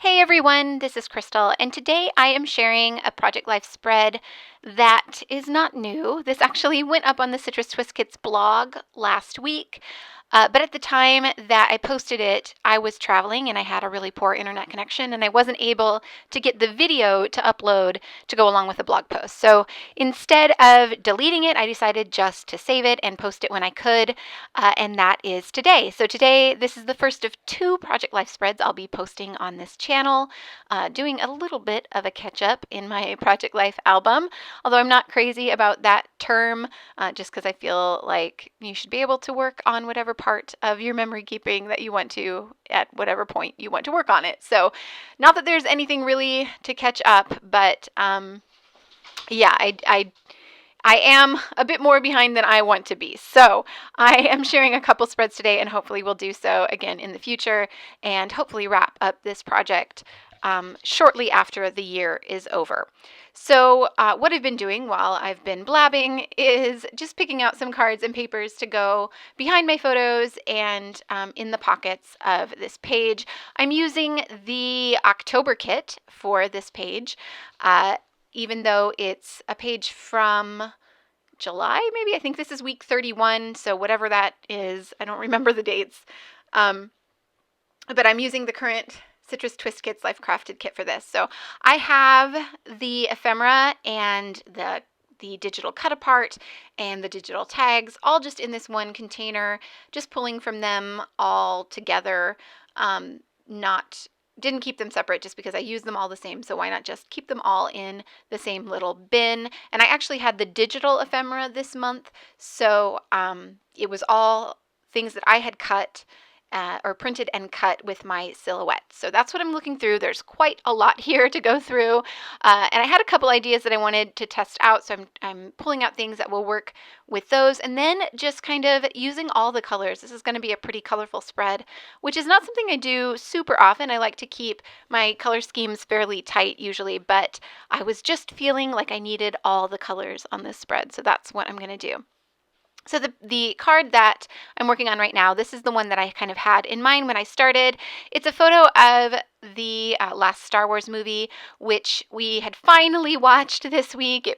Hey everyone, this is Crystal, and today I am sharing a Project Life spread that is not new. This actually went up on the Citrus Twist Kits blog last week, but at the time that I posted it, I was traveling and I had a really poor internet connection, and I wasn't able to get the video to upload to go along with the blog post. So instead of deleting it, I decided just to save it and post it when I could, and that is today. So today, this is the first of two Project Life spreads I'll be posting on this channel, doing a little bit of a catch-up in my Project Life album, although I'm not crazy about that term, just because I feel like you should be able to work on whatever part of your memory keeping that you want to at whatever point you want to work on it. So not that there's anything really to catch up, but yeah, I am a bit more behind than I want to be. So I am sharing a couple spreads today, and hopefully we'll do so again in the future, and hopefully wrap up this project shortly after the year is over. So what I've been doing while I've been blabbing is just picking out some cards and papers to go behind my photos and in the pockets of this page. I'm using the October kit for this page, even though it's a page from July, maybe. I think this is week 31, so whatever that is, I don't remember the dates. But I'm using the current Citrus Twist Kits Life Crafted kit for this. So I have the ephemera and the digital cut apart and the digital tags all just in this one container, just pulling from them all together. Didn't keep them separate just because I use them all the same, so why not just keep them all in the same little bin. And I actually had the digital ephemera this month, so it was all things that I had cut or printed and cut with my silhouette. So that's what I'm looking through. There's quite a lot here to go through, and I had a couple ideas that I wanted to test out, so I'm pulling out things that will work with those, and then just kind of using all the colors. This is going to be a pretty colorful spread, which is not something I do super often. I like to keep my color schemes fairly tight usually, but I was just feeling like I needed all the colors on this spread, so that's what I'm going to do. So the card that I'm working on right now, this is the one that I kind of had in mind when I started. It's a photo of the last Star Wars movie, which we had finally watched this week. It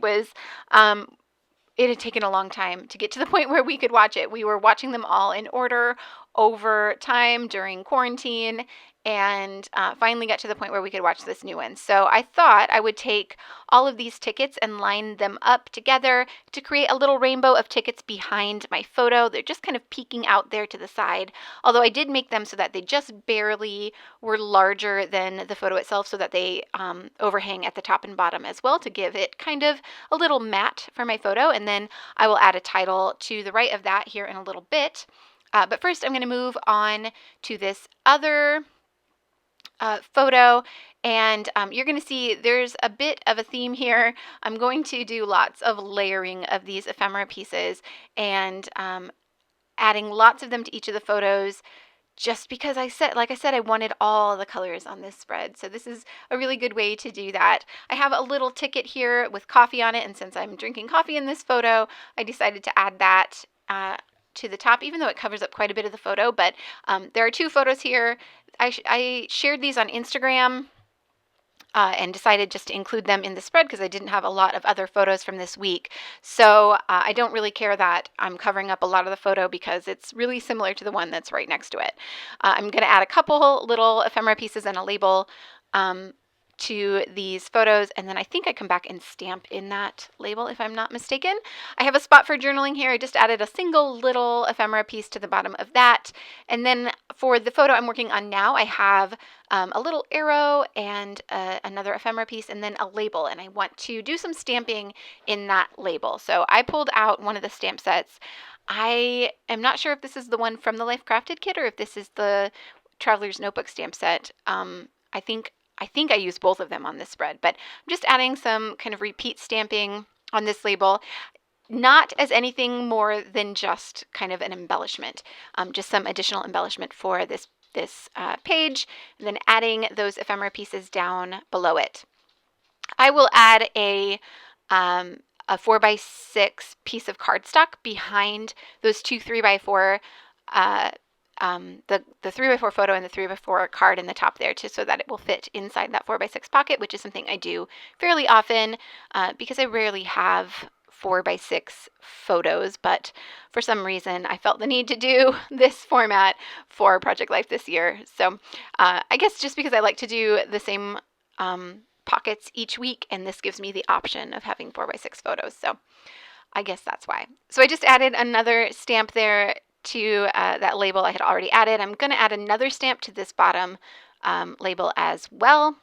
had taken a long time to get to the point where we could watch it. We were watching them all in order over time during quarantine, and finally got to the point where we could watch this new one. So I thought I would take all of these tickets and line them up together to create a little rainbow of tickets behind my photo. They're just kind of peeking out there to the side, although I did make them so that they just barely were larger than the photo itself, so that they overhang at the top and bottom as well, to give it kind of a little matte for my photo. And then I will add a title to the right of that here in a little bit. But first I'm going to move on to this other photo, and you're going to see there's a bit of a theme here. I'm going to do lots of layering of these ephemera pieces and adding lots of them to each of the photos, just because like I said, I wanted all the colors on this spread. So this is a really good way to do that. I have a little ticket here with coffee on it, and since I'm drinking coffee in this photo, I decided to add that to the top, even though it covers up quite a bit of the photo. But there are two photos here. I shared these on Instagram and decided just to include them in the spread because I didn't have a lot of other photos from this week. So I don't really care that I'm covering up a lot of the photo because it's really similar to the one that's right next to it. I'm going to add a couple little ephemera pieces and a label to these photos, and then I think I come back and stamp in that label if I'm not mistaken. I have a spot for journaling here. I just added a single little ephemera piece to the bottom of that. And then for the photo I'm working on now, I have a little arrow and another ephemera piece, and then a label, and I want to do some stamping in that label. So I pulled out one of the stamp sets. I am not sure if this is the one from the Life Crafted kit or if this is the Traveler's Notebook stamp set. I think I used both of them on this spread, but I'm just adding some kind of repeat stamping on this label, not as anything more than just kind of an embellishment, just some additional embellishment for this page, and then adding those ephemera pieces down below it. I will add a 4x6 piece of cardstock behind those two 3x4 the 3x4 photo and the 3x4 card in the top there, so that it will fit inside that 4x6 pocket, which is something I do fairly often because I rarely have 4x6 photos, but for some reason I felt the need to do this format for Project Life this year. So I guess just because I like to do the same pockets each week, and this gives me the option of having 4x6 photos. So I guess that's why. So I just added another stamp there to that label I had already added. I'm going to add another stamp to this bottom label as well.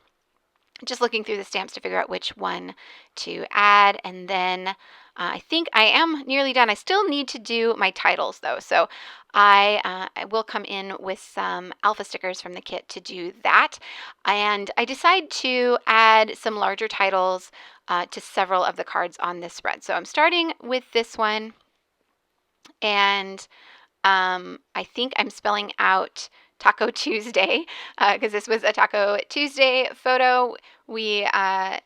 Just looking through the stamps to figure out which one to add. And then I think I am nearly done. I still need to do my titles though. So I will come in with some alpha stickers from the kit to do that. And I decide to add some larger titles to several of the cards on this spread. So I'm starting with this one. And I think I'm spelling out Taco Tuesday because this was a Taco Tuesday photo. We're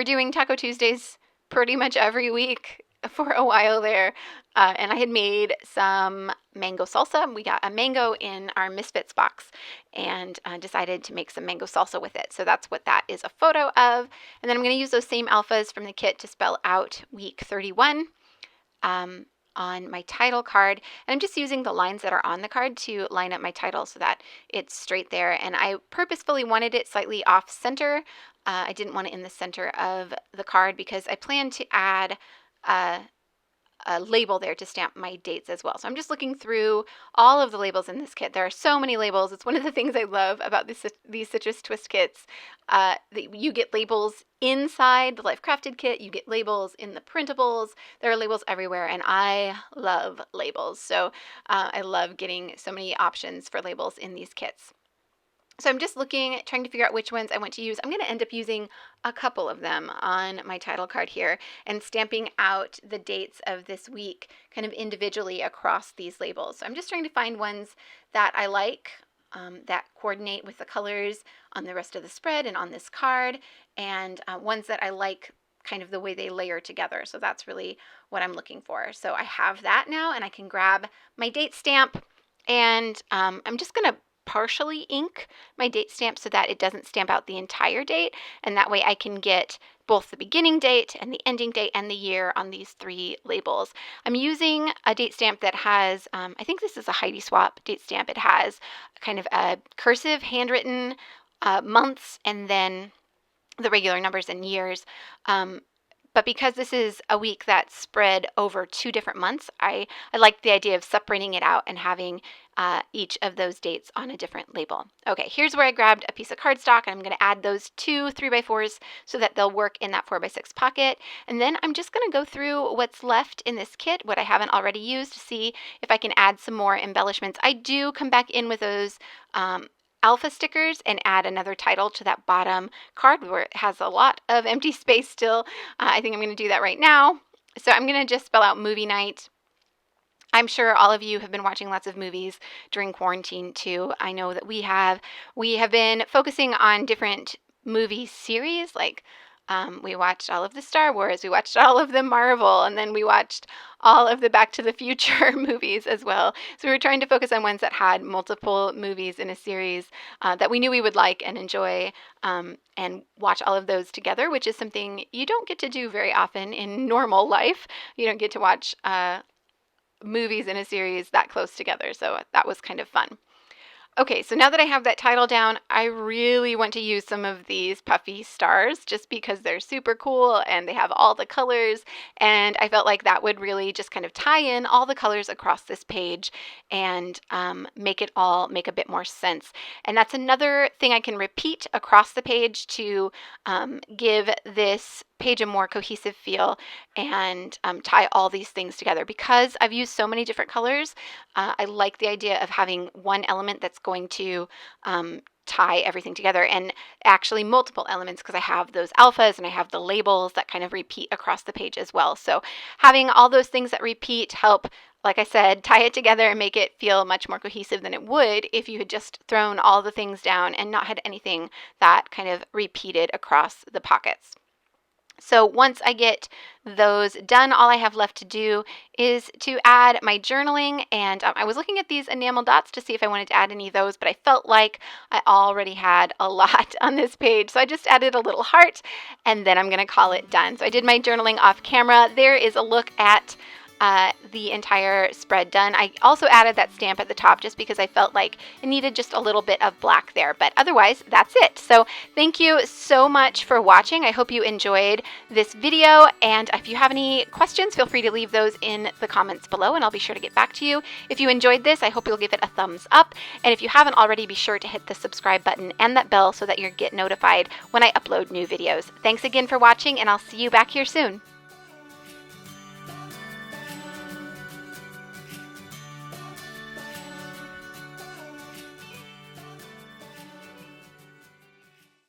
doing Taco Tuesdays pretty much every week for a while there. And I had made some mango salsa. We got a mango in our Misfits box and decided to make some mango salsa with it. So that's what that is a photo of. And then I'm going to use those same alphas from the kit to spell out week 31. On my title card, and I'm just using the lines that are on the card to line up my title so that it's straight there. And I purposefully wanted it slightly off center. I didn't want it in the center of the card because I plan to add a label there to stamp my dates as well. So I'm just looking through all of the labels in this kit. There are so many labels. It's one of the things I love about these Citrus Twist kits. You get labels inside the Life Crafted kit. You get labels in the printables. There are labels everywhere, and I love labels. So I love getting so many options for labels in these kits. So I'm just trying to figure out which ones I want to use. I'm going to end up using a couple of them on my title card here and stamping out the dates of this week kind of individually across these labels. So I'm just trying to find ones that I like, that coordinate with the colors on the rest of the spread and on this card, and ones that I like kind of the way they layer together. So that's really what I'm looking for. So I have that now, and I can grab my date stamp, and I'm just going to partially ink my date stamp so that it doesn't stamp out the entire date, and that way I can get both the beginning date and the ending date and the year on these three labels. I'm using a date stamp that has, I think this is a Heidi Swap date stamp. It has kind of a cursive handwritten months and then the regular numbers and years. But because this is a week that's spread over 2 different months, I like the idea of separating it out and having each of those dates on a different label. Okay, here's where I grabbed a piece of cardstock, and I'm going to add those 2 3x4s so that they'll work in that 4x6 pocket. And then I'm just going to go through what's left in this kit, what I haven't already used, to see if I can add some more embellishments. I do come back in with those alpha stickers and add another title to that bottom card where it has a lot of empty space still. I think I'm going to do that right now. So I'm going to just spell out movie night. I'm sure all of you have been watching lots of movies during quarantine too. I know that we have been focusing on different movie series, like we watched all of the Star Wars, we watched all of the Marvel, and then we watched all of the Back to the Future movies as well. So we were trying to focus on ones that had multiple movies in a series that we knew we would like and enjoy, and watch all of those together, which is something you don't get to do very often in normal life. You don't get to watch movies in a series that close together. So that was kind of fun. Okay, so now that I have that title down, I really want to use some of these puffy stars just because they're super cool and they have all the colors, and I felt like that would really just kind of tie in all the colors across this page and make it all make a bit more sense. And that's another thing I can repeat across the page to give this page a more cohesive feel and tie all these things together. Because I've used so many different colors, I like the idea of having one element that's going to tie everything together, and actually multiple elements, because I have those alphas and I have the labels that kind of repeat across the page as well. So having all those things that repeat help, like I said, tie it together and make it feel much more cohesive than it would if you had just thrown all the things down and not had anything that kind of repeated across the pockets. So once I get those done, all I have left to do is to add my journaling. And I was looking at these enamel dots to see if I wanted to add any of those, but I felt like I already had a lot on this page. So I just added a little heart, and then I'm going to call it done. So I did my journaling off camera. There is a look at the entire spread done. I also added that stamp at the top just because I felt like it needed just a little bit of black there, but otherwise that's it. So thank you so much for watching. I hope you enjoyed this video, and if you have any questions, feel free to leave those in the comments below and I'll be sure to get back to you. If you enjoyed this, I hope you'll give it a thumbs up, and if you haven't already, be sure to hit the subscribe button and that bell so that you get notified when I upload new videos. Thanks again for watching, and I'll see you back here soon.